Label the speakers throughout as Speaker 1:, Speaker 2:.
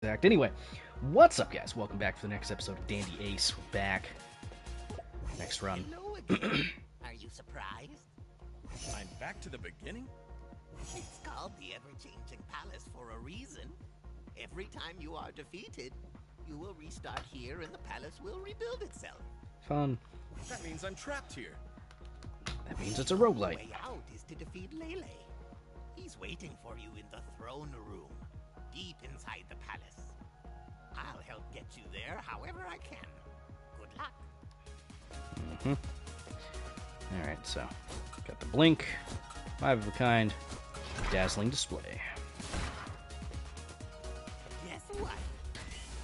Speaker 1: contact. Anyway, what's up, guys? Welcome back for the next episode of Dandy Ace. We're back. Next run.
Speaker 2: Hello again. Are you surprised?
Speaker 3: I'm back to the beginning?
Speaker 2: It's called the Ever-Changing Palace for a reason. Every time you are defeated, you will restart here and the palace will rebuild itself.
Speaker 1: Fun.
Speaker 3: That means I'm trapped here.
Speaker 1: That means it's a
Speaker 2: The
Speaker 1: roguelike.
Speaker 2: way out is to defeat Lele. He's waiting for you in the throne room, deep inside the palace. I'll help get you there however I can. Good luck.
Speaker 1: Alright, so got the blink, 5 of a kind, dazzling display.
Speaker 2: Guess what?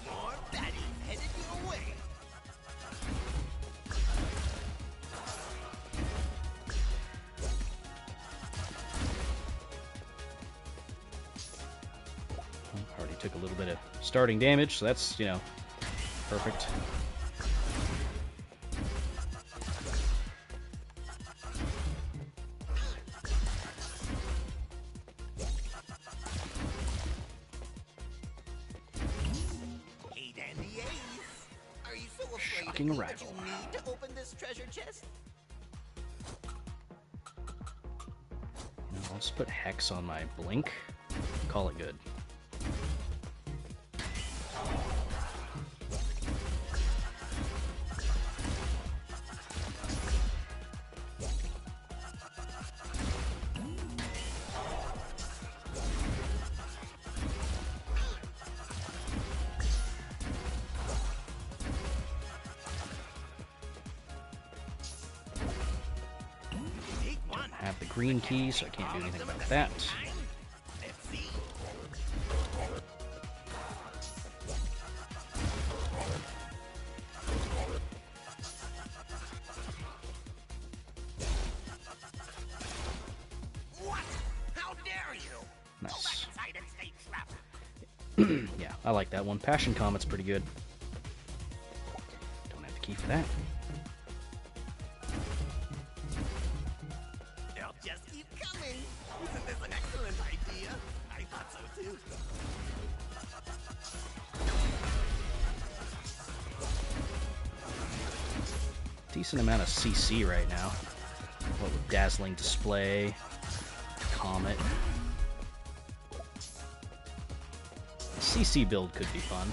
Speaker 2: More baddies headed your way.
Speaker 1: Already took a little bit of starting damage, so that's, perfect.
Speaker 2: Hey, Dandy Ace. Are you so afraid
Speaker 1: Shocking
Speaker 2: of me that
Speaker 1: arrival.
Speaker 2: you need to open this treasure chest?
Speaker 1: I'll just put Hex on my blink. Call it good.
Speaker 2: Take one.
Speaker 1: I have the green key, so I can't do anything about that.
Speaker 2: Let's see. What? How dare you? Go back
Speaker 1: Nice.
Speaker 2: inside and stay trapped.
Speaker 1: Yeah, I like that one. Passion Comet's pretty good. Don't have the key for that.
Speaker 2: They'll just keep coming. Isn't this an excellent idea? I thought so too.
Speaker 1: Decent amount of CC right now. What with dazzling display, comet. The CC build could be fun.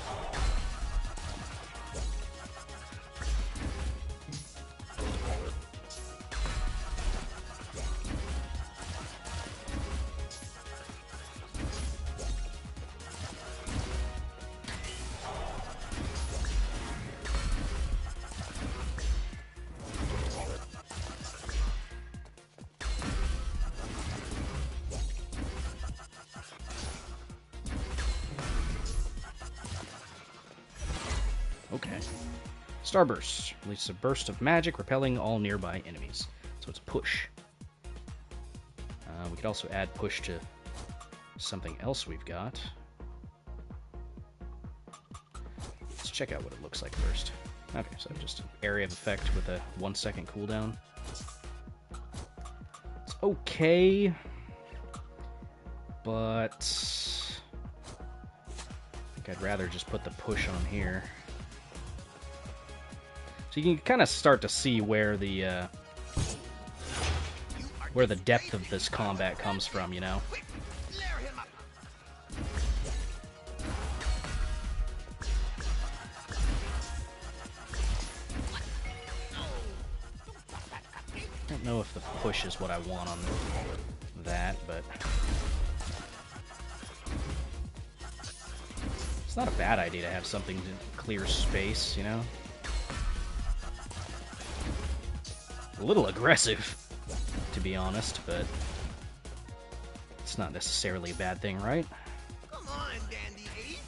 Speaker 1: Okay. Starburst. Releases a burst of magic, repelling all nearby enemies. So it's push. We could also add push to something else we've got. Let's check out what it looks like first. Okay, so just an area of effect with a 1 second cooldown. It's okay, but I think I'd rather just put the push on here. So you can kind of start to see where the depth of this combat comes from, you know?
Speaker 2: Quick, flare him up.
Speaker 1: I don't know if the push is what I want on that, but it's not a bad idea to have something to clear space, you know? A little aggressive, to be honest, but it's not necessarily a bad thing, right?
Speaker 2: Come on, Dandy Ace.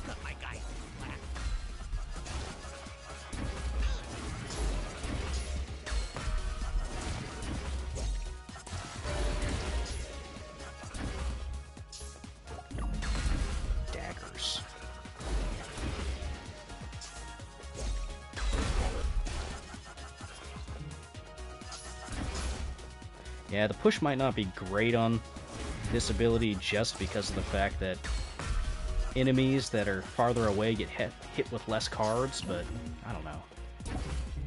Speaker 2: Cut my guy slack.
Speaker 1: Daggers. Yeah, the push might not be great on this ability just because of the fact that enemies that are farther away get hit with less cards, but I don't know.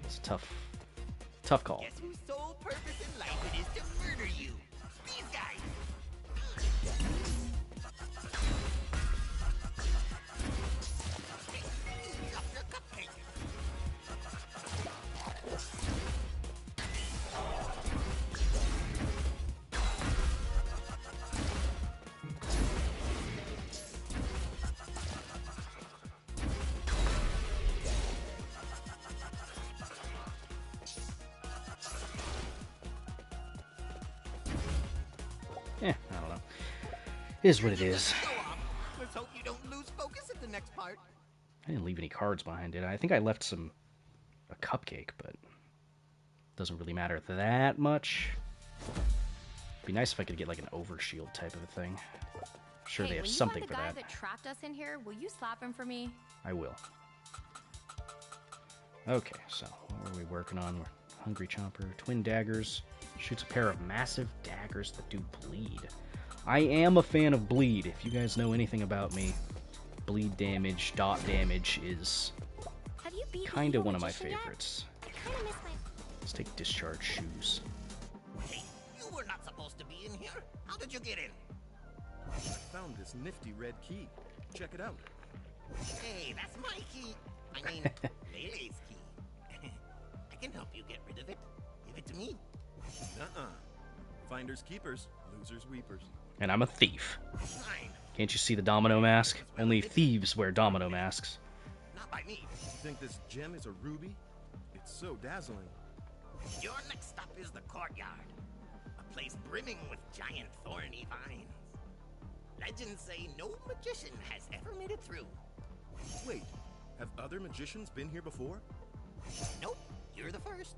Speaker 1: It's a tough call.
Speaker 2: Guess whose sole purpose in life it is to murder you? These guys! Hey, got your cupcake.
Speaker 1: I don't know. It is what it is.
Speaker 2: Go off. Let's hope you don't lose focus at the next part.
Speaker 1: I didn't leave any cards behind, did I? I think I left a cupcake, but doesn't really matter that much. It'd be nice if I could get like an overshield type of a thing. I'm sure they have something for that.
Speaker 4: When you want the guy that trapped us in here, will you slap him for me?
Speaker 1: I will. Okay, so what were we working on? Hungry Chomper, twin daggers, shoots a pair of massive daggers that do bleed. I am a fan of bleed. If you guys know anything about me, bleed damage, dot damage is kind of one of my favorites. Let's take discharge shoes.
Speaker 2: Hey, you were not supposed to be in here. How did you get in?
Speaker 3: I found this nifty red key. Check it out.
Speaker 2: Hey, that's my key. I mean, Lele's key. I can help you get rid of it. Give it to me.
Speaker 3: Uh-uh. Finders keepers, losers weepers.
Speaker 1: And I'm a thief.
Speaker 2: Fine.
Speaker 1: Can't you see the domino mask? Only thieves wear domino masks.
Speaker 2: Not by me.
Speaker 3: You think this gem is a ruby? It's so dazzling.
Speaker 2: Your next stop is the courtyard. A place brimming with giant thorny vines. Legends say no magician has ever made it through.
Speaker 3: Wait, have other magicians been here before?
Speaker 2: Nope, you're the first.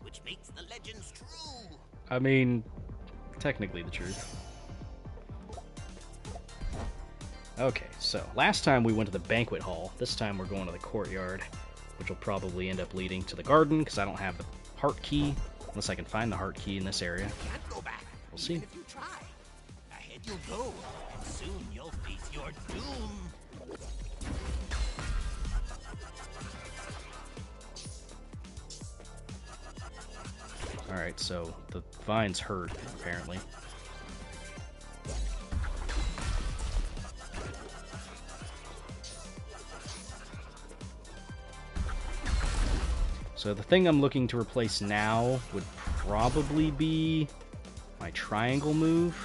Speaker 2: Which makes the legends true.
Speaker 1: I mean, technically the truth. Okay, so last time we went to the banquet hall. This time we're going to the courtyard, which will probably end up leading to the garden, because I don't have the heart key, unless I can find the heart key in this area.
Speaker 2: Can't go back.
Speaker 1: We'll see.
Speaker 2: Even if you try. Ahead you'll go, and soon you'll face your doom.
Speaker 1: Alright, so the vines hurt, apparently. So the thing I'm looking to replace now would probably be my triangle move.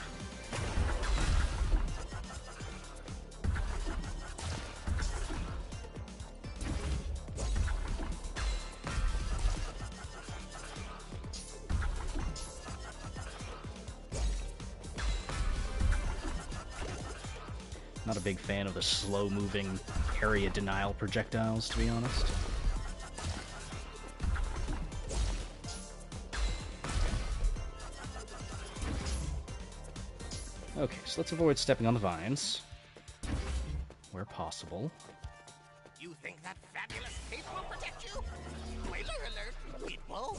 Speaker 1: Not a big fan of the slow-moving area denial projectiles, to be honest. Okay, so let's avoid stepping on the vines, where possible.
Speaker 2: You think that fabulous cape will protect you? Spoiler alert, it won't.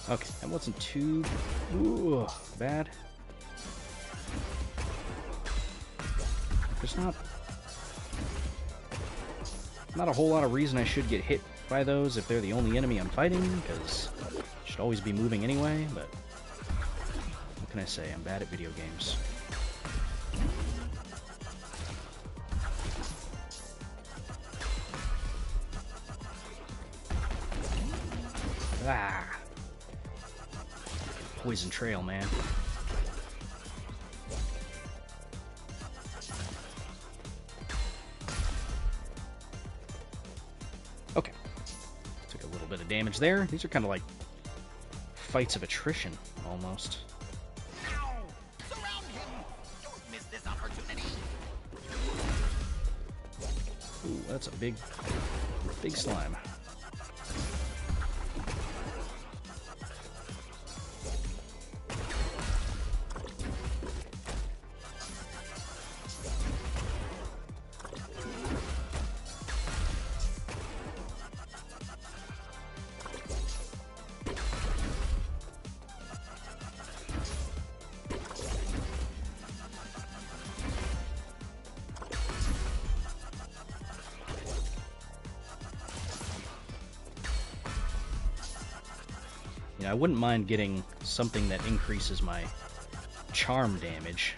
Speaker 1: Okay, that wasn't too bad. There's not a whole lot of reason I should get hit by those if they're the only enemy I'm fighting, because I should always be moving anyway, but what can I say? I'm bad at video games. Ah! Poison trail, man. Okay. Took a little bit of damage there. These are kind of like fights of attrition, almost.
Speaker 2: Ow! Surround him! Don't miss this opportunity!
Speaker 1: Ooh, that's a big slime. You know, I wouldn't mind getting something that increases my charm damage.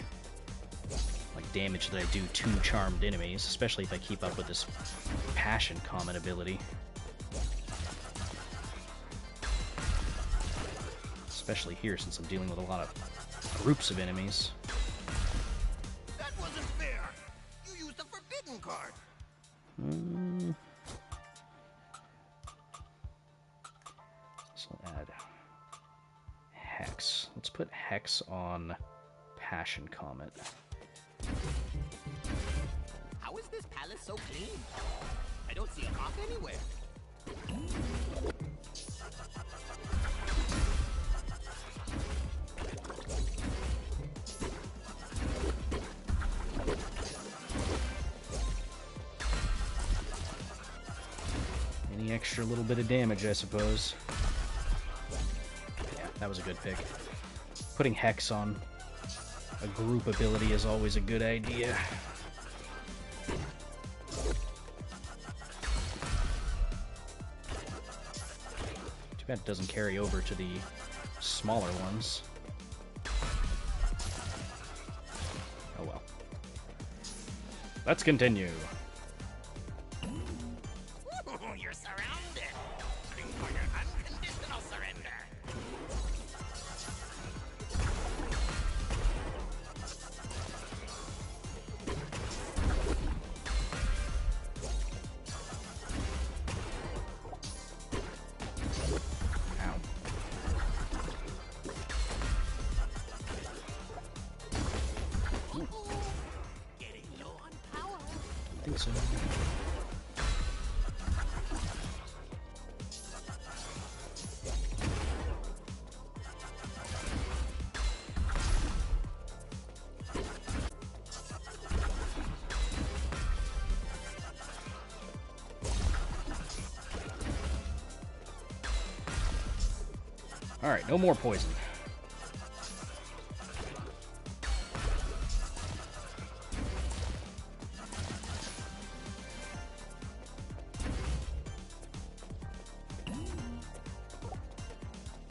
Speaker 1: Like damage that I do to charmed enemies, especially if I keep up with this passion comet ability. Especially here, since I'm dealing with a lot of groups of enemies.
Speaker 2: That wasn't fair. You used a forbidden card.
Speaker 1: So I'll add Hex. Let's put Hex on Passion Comet.
Speaker 2: How is this palace so clean? I don't see a mop anywhere.
Speaker 1: Any extra little bit of damage, I suppose. Yeah, that was a good pick. Putting Hex on a group ability is always a good idea. Too bad it doesn't carry over to the smaller ones. Oh well. Let's continue.
Speaker 2: You're surrounded. Looking for your unconditional surrender.
Speaker 1: Ow.
Speaker 2: Getting low on power.
Speaker 1: I think so. Alright, no more poison.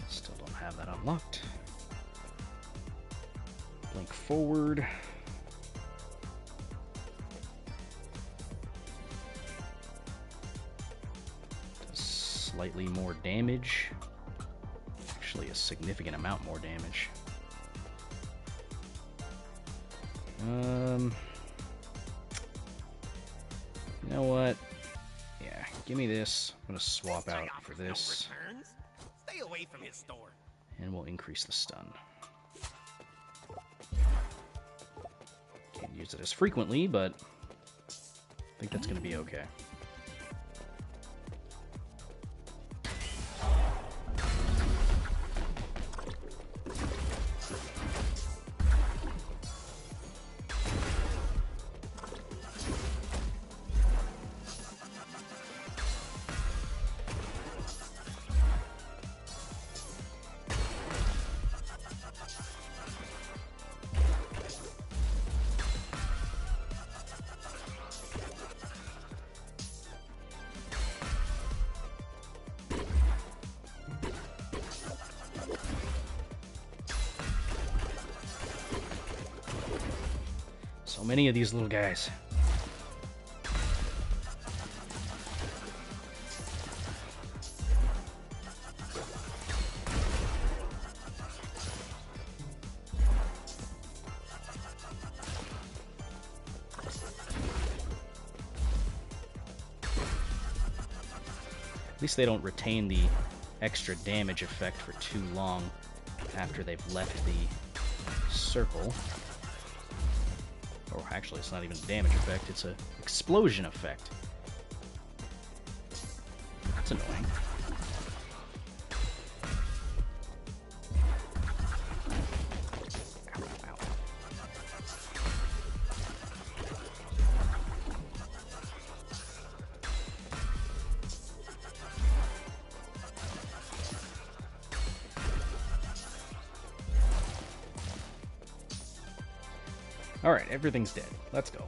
Speaker 1: Still don't have that unlocked. Blink forward. Does slightly more damage. Actually, a significant amount more damage. You know what? Yeah, give me this. I'm gonna swap out for this,
Speaker 2: No returns. Stay away from his store.
Speaker 1: and we'll increase the stun. Can't use it as frequently, but I think that's gonna be okay. So many of these little guys. At least they don't retain the extra damage effect for too long after they've left the circle. Or actually, it's not even a damage effect, it's an explosion effect. That's annoying. Ow, ow, ow. Alright, everything's dead. Let's go.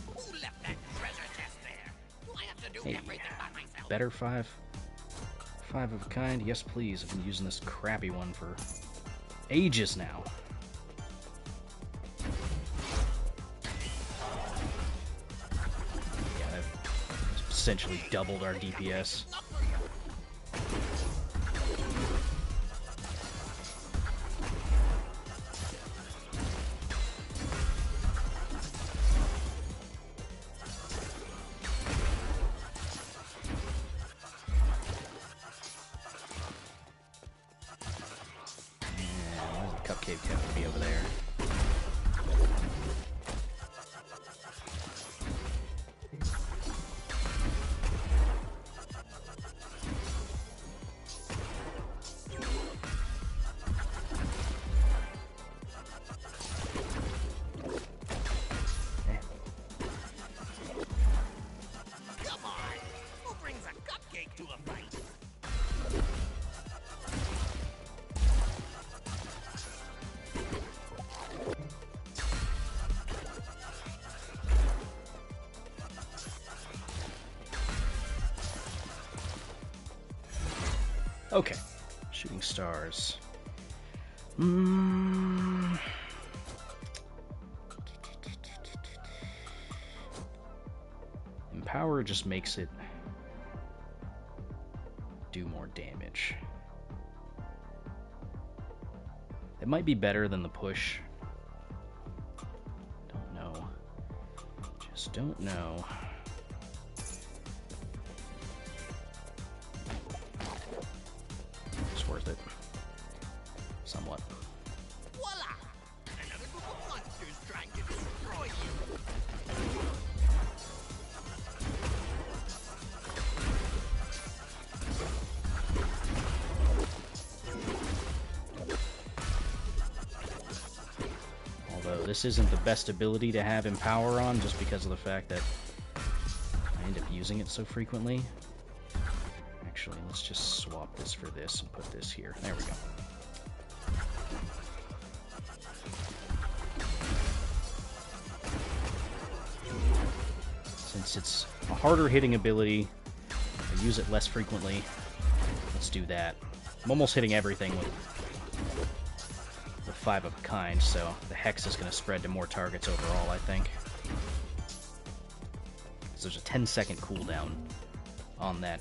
Speaker 2: Who left that treasure chest there? Do I have to do
Speaker 1: Hey,
Speaker 2: everything by myself?
Speaker 1: better 5? 5 of a kind? Yes, please. I've been using this crappy one for ages now. Yeah, I've essentially doubled our DPS.
Speaker 2: Not for you.
Speaker 1: Cupcake have to be over there.
Speaker 2: Come on. Who brings a cupcake to a fight?
Speaker 1: Okay. Shooting stars. Empower just makes it do more damage. It might be better than the push. Don't know. Just don't know. It's worth it. Somewhat.
Speaker 2: Voila! Another group of monsters trying to destroy you.
Speaker 1: Although this isn't the best ability to have Empower on, just because of the fact that I end up using it so frequently. Actually, let's just swap this for this and put this here. There we go. Since it's a harder hitting ability, I use it less frequently. Let's do that. I'm almost hitting everything with 5 of a kind, so the Hex is going to spread to more targets overall, I think. So there's a 10-second cooldown on that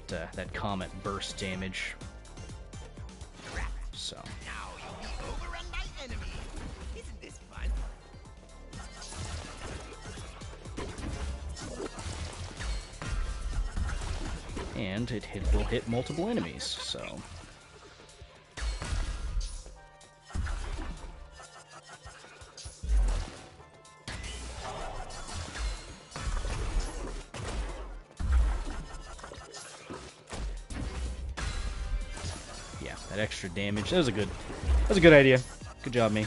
Speaker 1: Comet burst damage. So
Speaker 2: Now you'll be overrun by enemies. Isn't this fun?
Speaker 1: and it will hit multiple enemies, so... yeah, that extra damage, that was a good idea. Good job, me.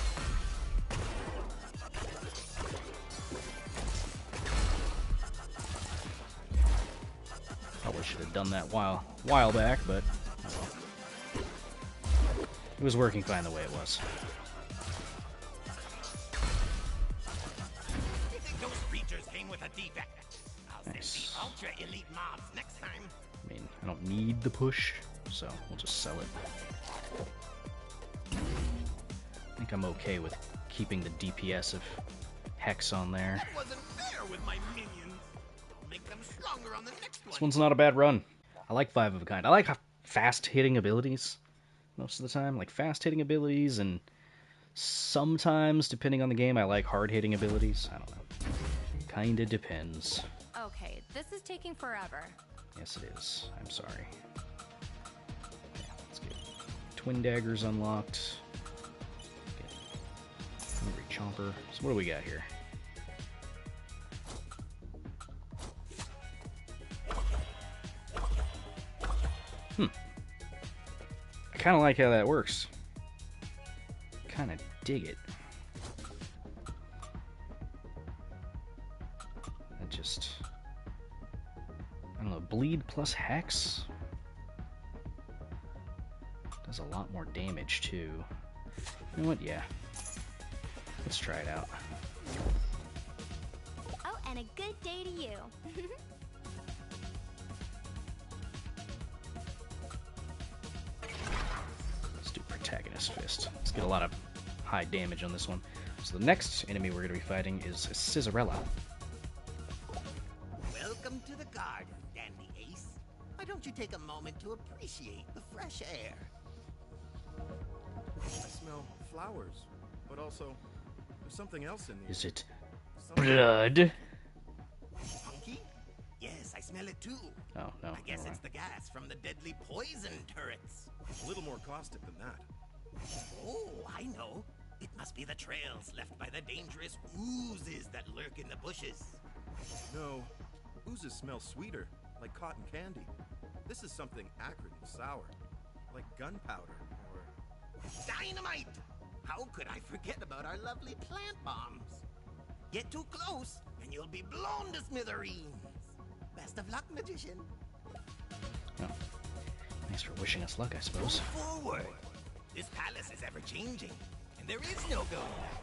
Speaker 1: Probably should have done that while back, but oh well. It was working fine the way it was.
Speaker 2: You think those creatures came with a defect? I'll
Speaker 1: Nice.
Speaker 2: send the ultra elite mobs next time.
Speaker 1: I mean, I don't need the push, so we'll just sell it. I think I'm okay with keeping the DPS of Hex on there.
Speaker 2: That wasn't fair with my minions. I'll make them stronger on the next one.
Speaker 1: This one's not a bad run. I like 5 of a kind. I like fast-hitting abilities most of the time. Like fast-hitting abilities, and sometimes, depending on the game, I like hard-hitting abilities. I don't know. Kinda depends.
Speaker 4: Okay, this is taking forever.
Speaker 1: Yes, it is. I'm sorry. Yeah, let's get Twin Daggers unlocked. Get Hungry Chomper. So what do we got here? I kind of like how that works. Kind of dig it. I don't know, bleed plus hex does a lot more damage too. You know what? Yeah. Let's try it out.
Speaker 4: Oh, and a good day to you.
Speaker 1: Let's do Protagonist Fist. Let's get a lot of high damage on this one. So the next enemy we're going to be fighting is Scissorella.
Speaker 2: Welcome to the garden, Dandy Ace. Why don't you take a moment to appreciate the fresh air?
Speaker 3: I smell flowers, but also there's something else in the air.
Speaker 1: Is it
Speaker 3: Something-
Speaker 1: blood?
Speaker 2: Punky? Yes, I smell it too.
Speaker 1: Oh, no.
Speaker 2: I guess
Speaker 1: never
Speaker 2: it's the gas from the deadly poison turrets.
Speaker 3: A little more caustic than that.
Speaker 2: Oh, I know. It must be the trails left by the dangerous oozes that lurk in the bushes.
Speaker 3: No, oozes smell sweeter, like cotton candy. This is something acrid and sour, like gunpowder or...
Speaker 2: Dynamite! How could I forget about our lovely plant bombs? Get too close, and you'll be blown to smithereens. Best of luck, magician.
Speaker 1: Oh. Thanks for wishing us luck, I
Speaker 2: Move
Speaker 1: suppose.
Speaker 2: forward. This palace is ever changing, and there is no going back.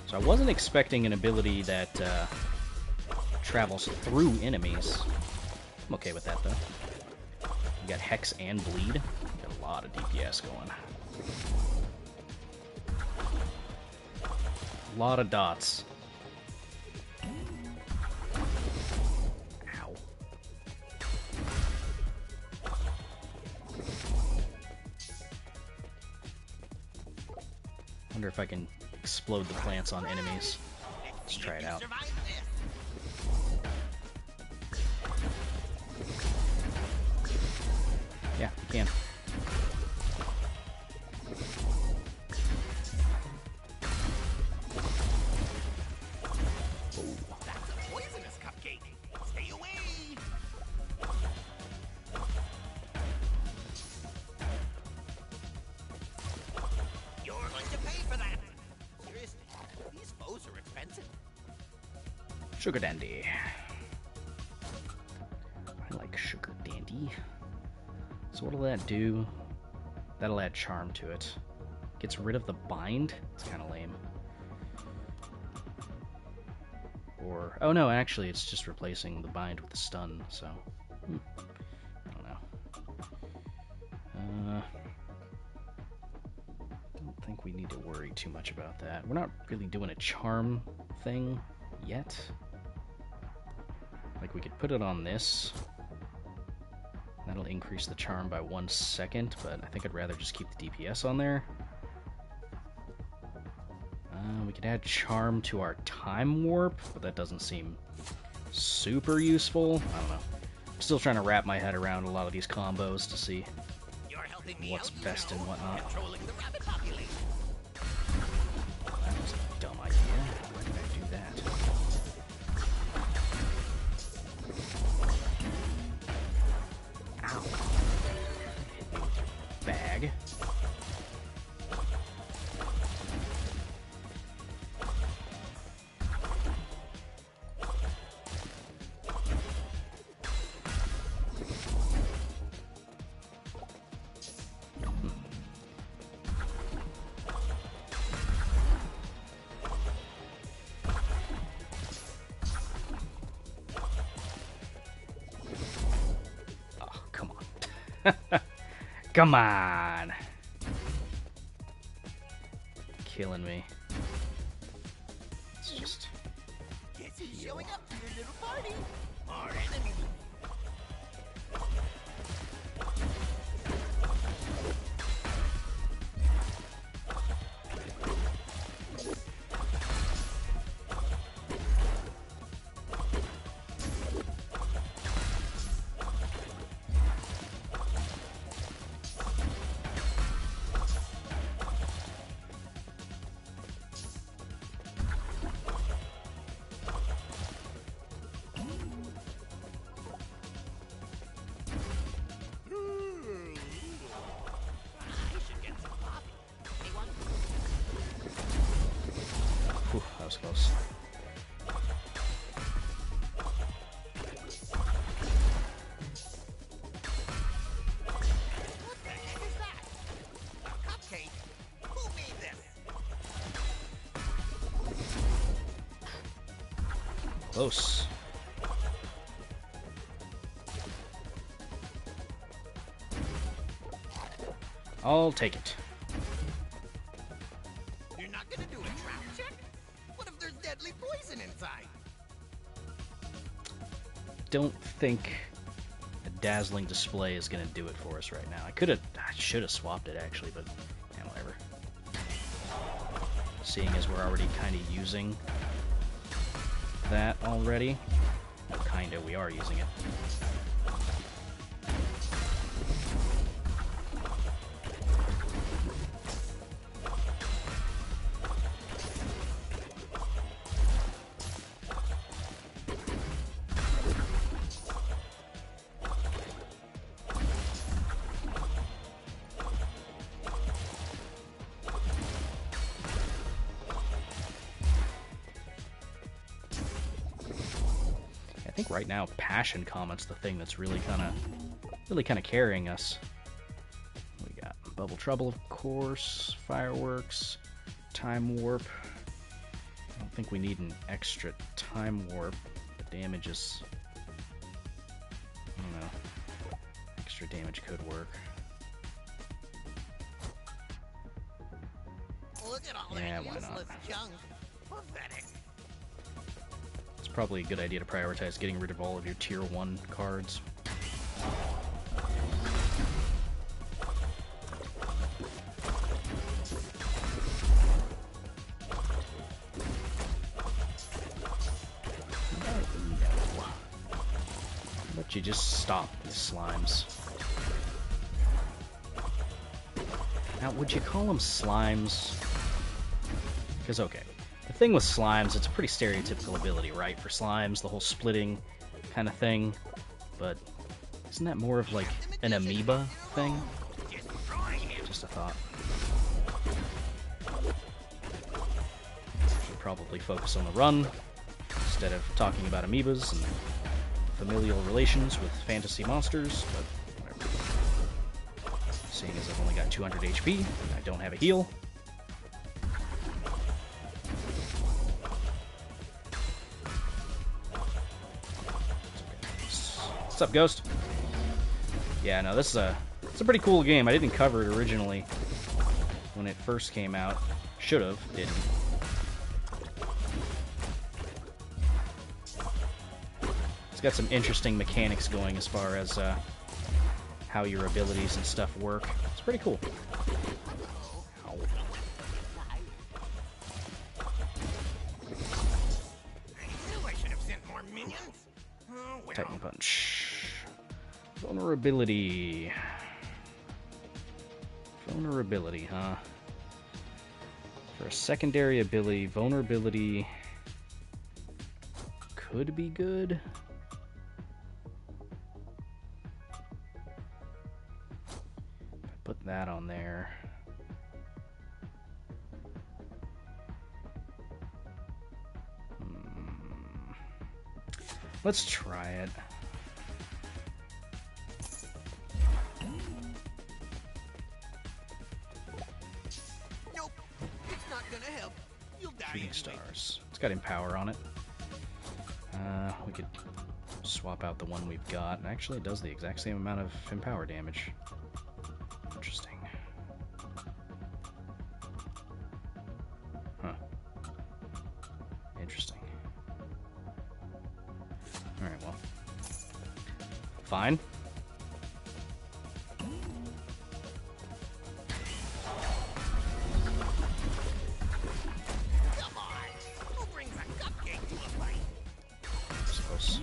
Speaker 1: So I wasn't expecting an ability that travels through enemies. I'm okay with that, though. You got Hex and Bleed. You got a lot of DPS going. A lot of dots. Ow. Wonder if I can explode the plants on enemies. Let's try it out.
Speaker 2: Survive this.
Speaker 1: Yeah, you can.
Speaker 2: That's a poisonous cupcake. Stay away. You're going to pay for that. Seriously, these foes are expensive.
Speaker 1: Sugar Dandy. I like Sugar Dandy. So what'll that do? That'll add charm to it. Gets rid of the bind? It's kind of lame. Or, oh no, actually it's just replacing the bind with the stun, so... I don't know. Don't think we need to worry too much about that. We're not really doing a charm thing yet. Like, we could put it on this. That'll increase the charm by 1 second, but I think I'd rather just keep the DPS on there. We could add charm to our time warp, but that doesn't seem super useful. I don't know. I'm still trying to wrap my head around a lot of these combos to see
Speaker 2: You're helping me
Speaker 1: what's
Speaker 2: out,
Speaker 1: best and whatnot.
Speaker 2: Controlling the rabbit population.
Speaker 1: That was a dumb idea. Why did I do that? Ow. Hit me with your bag. Oh, come on. Come on. Killing me. It's just...
Speaker 2: Guess who's showing up to your little party? Our enemy.
Speaker 1: was close.
Speaker 2: What the heck is that? A cupcake? Who made this?
Speaker 1: Close. I'll take it.
Speaker 2: You're not gonna do a trap check? What if there's deadly poison inside?
Speaker 1: Don't think a dazzling display is gonna do it for us right now. I should have swapped it actually, but yeah, whatever. Seeing as we're already kind of using that already. Well, kinda, we are using it. I think right now Passion Comet's the thing that's really kind of carrying us. We got Bubble Trouble, of course, Fireworks, Time Warp. I don't think we need an extra Time Warp. The damage is, I don't know, extra damage could work.
Speaker 2: Look at all
Speaker 1: Yeah,
Speaker 2: that
Speaker 1: why not?
Speaker 2: useless junk. Pathetic.
Speaker 1: It's probably a good idea to prioritize getting rid of all of your tier 1 cards. No. But you just stop these slimes. Now, would you call them slimes? Because, okay, the thing with slimes, it's a pretty stereotypical ability, right? For slimes, the whole splitting kind of thing. But isn't that more of like an amoeba thing? Just a thought. Should probably focus on the run instead of talking about amoebas and familial relations with fantasy monsters, but whatever. Seeing as I've only got 200 HP, and I don't have a heal. What's up, Ghost? Yeah, no, this is it's a pretty cool game. I didn't cover it originally when it first came out. Should have, didn't. It's got some interesting mechanics going as far as how your abilities and stuff work. It's pretty cool. Ow.
Speaker 2: I knew I should have sent more minions. Oh, well.
Speaker 1: Titan Punch. Vulnerability. Vulnerability, huh? For a secondary ability, vulnerability could be good. If I put that on there. Let's try it.
Speaker 2: Nope, it's not gonna help. You'll die
Speaker 1: Shooting
Speaker 2: anyway.
Speaker 1: stars. It's got Empower on it. We could swap out the one we've got. And actually, it does the exact same amount of Empower damage. Interesting. Huh. Interesting. Alright, well. Fine.
Speaker 2: Come on, who brings a cupcake to a fight?
Speaker 1: I suppose.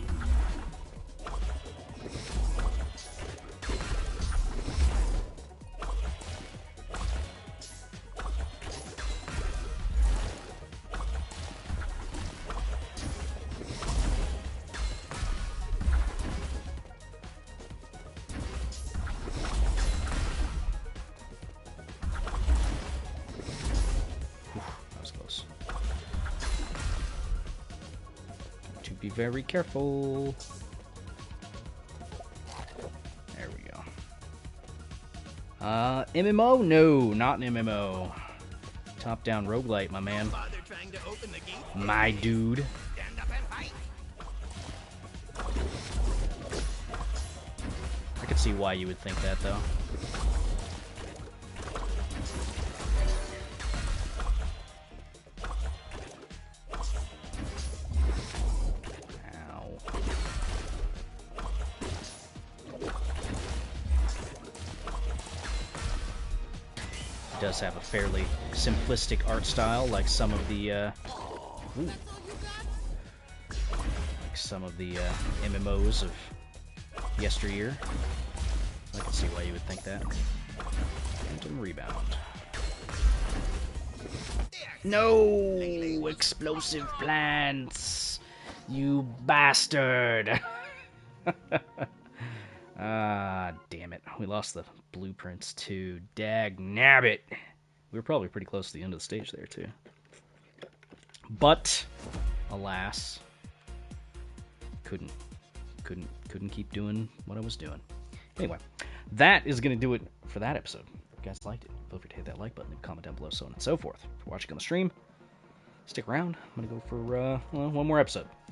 Speaker 1: Be very careful. There we go. MMO? No, not an MMO. Top-down roguelite, my man.
Speaker 2: Bother trying to open the gate.
Speaker 1: My dude.
Speaker 2: Stand up and fight.
Speaker 1: I could see why you would think that, though. Ow. It does have a fairly simplistic art style, like some of the, MMOs of yesteryear. I can see why you would think that. Phantom rebound. No! Explosive plants! You bastard! Ah, damn it. We lost the blueprints too. Dag nabbit! We were probably pretty close to the end of the stage there too. But, alas, couldn't keep doing what I was doing. Anyway, that is going to do it for that episode. If you guys liked it, feel free to hit that like button and comment down below, so on and so forth. If you're watching on the stream, stick around. I'm going to go for one more episode.